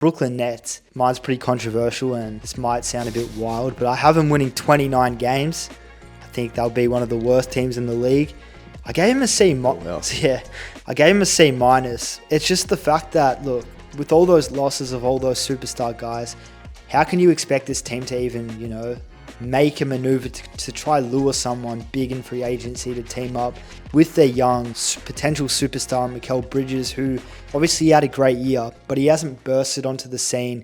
Brooklyn Nets. Mine's pretty controversial and this might sound a bit wild, but I have them winning 29 games. I think they'll be one of the worst teams in the league. I gave him a C minus. Yeah, I gave him a C minus. It's just the fact that, look, with all those losses of all those superstar guys, how can you expect this team to even, make a maneuver to try lure someone big in free agency to team up with their young potential superstar Mikal Bridges, who obviously had a great year, but he hasn't bursted onto the scene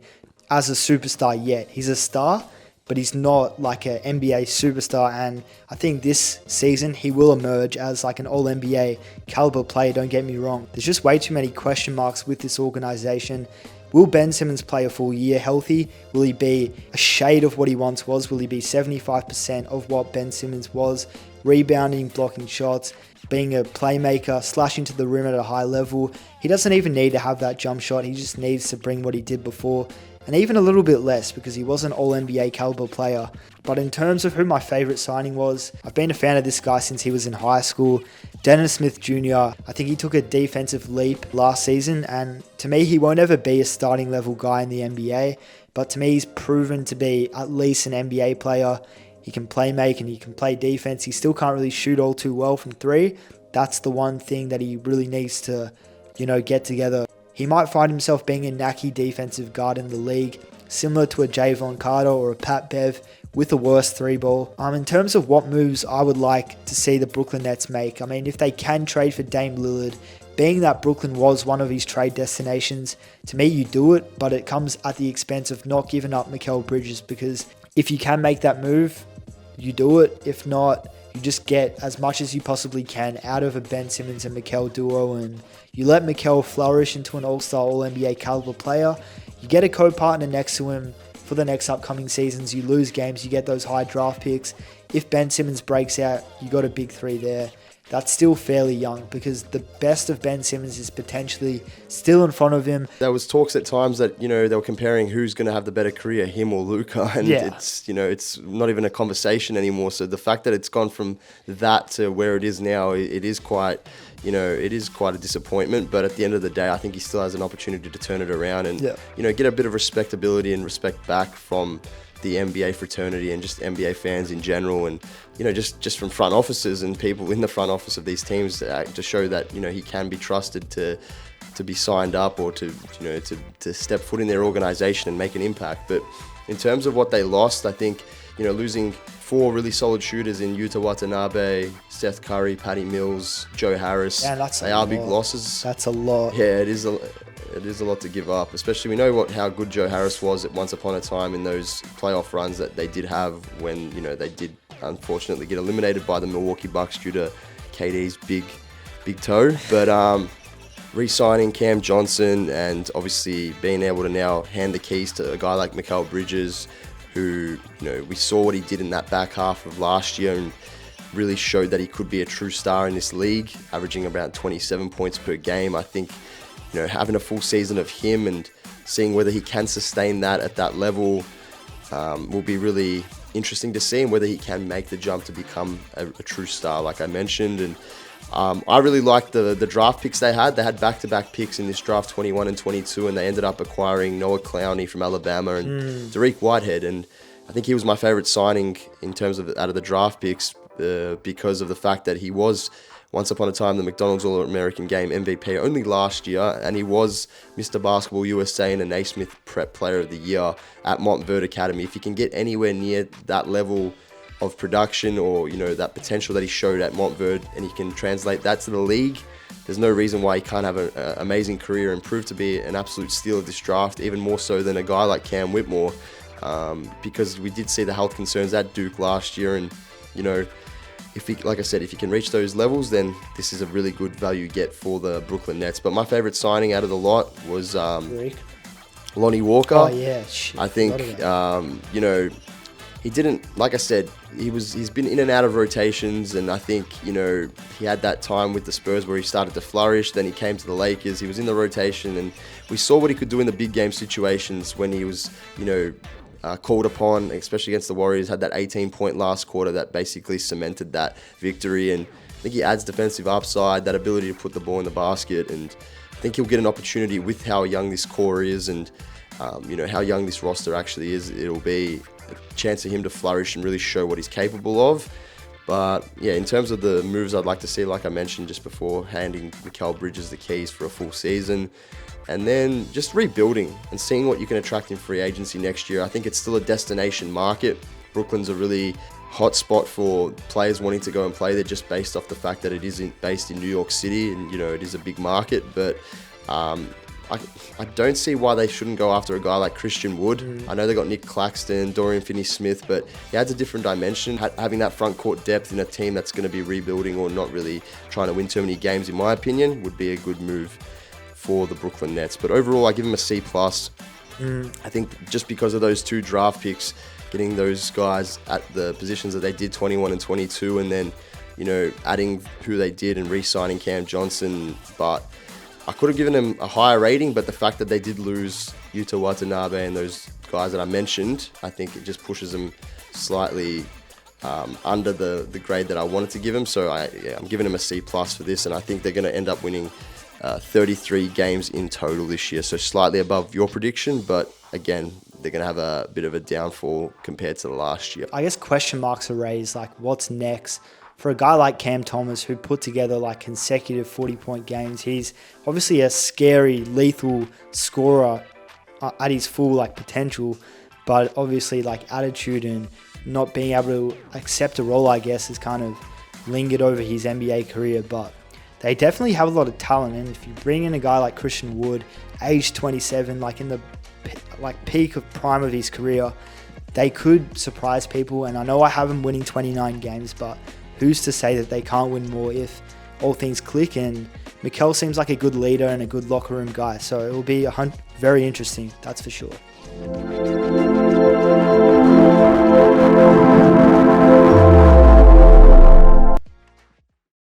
as a superstar yet. He's a star, but he's not like an NBA superstar, and I think this season he will emerge as like an all-NBA caliber player, don't get me wrong. There's just way too many question marks with this organization. Will Ben Simmons play a full year healthy? Will he be a shade of what he once was? Will he be 75% of what Ben Simmons was? Rebounding, blocking shots, being a playmaker, slashing to the rim at a high level. He doesn't even need to have that jump shot. He just needs to bring what he did before, and even a little bit less because he was an all-NBA caliber player. But in terms of who my favorite signing was, I've been a fan of this guy since he was in high school. Dennis Smith Jr., I think he took a defensive leap last season, and to me, he won't ever be a starting level guy in the NBA, but to me, he's proven to be at least an NBA player. He can play make and he can play defense. He still can't really shoot all too well from three. That's the one thing that he really needs to, get together. He might find himself being a knacky defensive guard in the league, similar to a Javon Carter or a Pat Bev, with a worse three ball. In terms of what moves I would like to see the Brooklyn Nets make, if they can trade for Dame Lillard, being that Brooklyn was one of his trade destinations, to me you do it, but it comes at the expense of not giving up Mikal Bridges, because if you can make that move, you do it. If not, you just get as much as you possibly can out of a Ben Simmons and Mikal duo, and you let Mikal flourish into an all-star, all-NBA caliber player. You get a co-partner next to him for the next upcoming seasons. You lose games, you get those high draft picks. If Ben Simmons breaks out, you got a big three there. That's still fairly young because the best of Ben Simmons is potentially still in front of him. There was talks at times that, they were comparing who's going to have the better career, him or Luka, and it's not even a conversation anymore. So the fact that it's gone from that to where it is now, it is quite a disappointment. But at the end of the day, I think he still has an opportunity to turn it around and, get a bit of respectability and respect back from the NBA fraternity and just NBA fans in general, and just from front offices and people in the front office of these teams to show that he can be trusted to be signed up or to step foot in their organization and make an impact. But in terms of what they lost, I think losing four really solid shooters in Yuta Watanabe, Seth Curry, Patty Mills, Joe Harris, they are big losses. That's a lot. Yeah, it is a lot to give up, especially we know how good Joe Harris was at once upon a time in those playoff runs that they did have when, they did unfortunately get eliminated by the Milwaukee Bucks due to KD's big toe. But re-signing Cam Johnson and obviously being able to now hand the keys to a guy like Mikal Bridges, who, we saw what he did in that back half of last year and really showed that he could be a true star in this league, averaging about 27 points per game. I think having a full season of him and seeing whether he can sustain that at that level will be really interesting to see, and whether he can make the jump to become a true star, like I mentioned. And I really liked the draft picks they had. They had back-to-back picks in this draft, 21 and 22, and they ended up acquiring Noah Clowney from Alabama and Tariq Whitehead. And I think he was my favorite signing in terms of out of the draft picks because of the fact that he was once upon a time the McDonald's All-American Game MVP only last year, and he was Mr. Basketball USA and a Naismith Prep Player of the Year at Montverde Academy. If you can get anywhere near that level of production or, that potential that he showed at Montverde, and he can translate that to the league, there's no reason why he can't have an amazing career and prove to be an absolute steal of this draft, even more so than a guy like Cam Whitmore, because we did see the health concerns at Duke last year, and, if he can reach those levels, then this is a really good value get for the Brooklyn Nets. But my favorite signing out of the lot was Lonnie Walker. Oh yeah, shit. I think he didn't, like I said, he's been in and out of rotations, and I think he had that time with the Spurs where he started to flourish. Then he came to the Lakers. He was in the rotation, and we saw what he could do in the big game situations when he was called upon, especially against the Warriors. Had that 18-point last quarter that basically cemented that victory, and I think he adds defensive upside, that ability to put the ball in the basket, and I think he'll get an opportunity with how young this core is, and how young this roster actually is. It'll be a chance for him to flourish and really show what he's capable of. But yeah, in terms of the moves I'd like to see, like I mentioned just before, handing Mikal Bridges the keys for a full season, and then just rebuilding and seeing what you can attract in free agency next year. I think it's still a destination market. Brooklyn's a really hot spot for players wanting to go and play there, just based off the fact that it isn't based in New York City, and it is a big market. But I don't see why they shouldn't go after a guy like Christian Wood. I know they got Nic Claxton, Dorian Finney-Smith, but he adds a different dimension. Having that front court depth in a team that's going to be rebuilding or not really trying to win too many games, in my opinion, would be a good move for the Brooklyn Nets. But overall, I give him a C+. I think just because of those 2 draft picks, getting those guys at the positions that they did, 21 and 22, and then, adding who they did and re-signing Cam Johnson. But I could have given them a higher rating, but the fact that they did lose Yuta Watanabe and those guys that I mentioned, I think it just pushes them slightly under the grade that I wanted to give them. So I'm giving them a C+ for this, and I think they're going to end up winning 33 games in total this year. So slightly above your prediction, but again, they're going to have a bit of a downfall compared to the last year. I guess question marks are raised, like what's next? For a guy like Cam Thomas, who put together like consecutive 40-point games, he's obviously a scary, lethal scorer at his full like potential, but obviously like attitude and not being able to accept a role, I guess, has kind of lingered over his NBA career. But they definitely have a lot of talent, and if you bring in a guy like Christian Wood, age 27, like in the peak of prime of his career, they could surprise people. And I know I have them winning 29 games, but who's to say that they can't win more if all things click? And Mikal seems like a good leader and a good locker room guy, so it will be very interesting, that's for sure.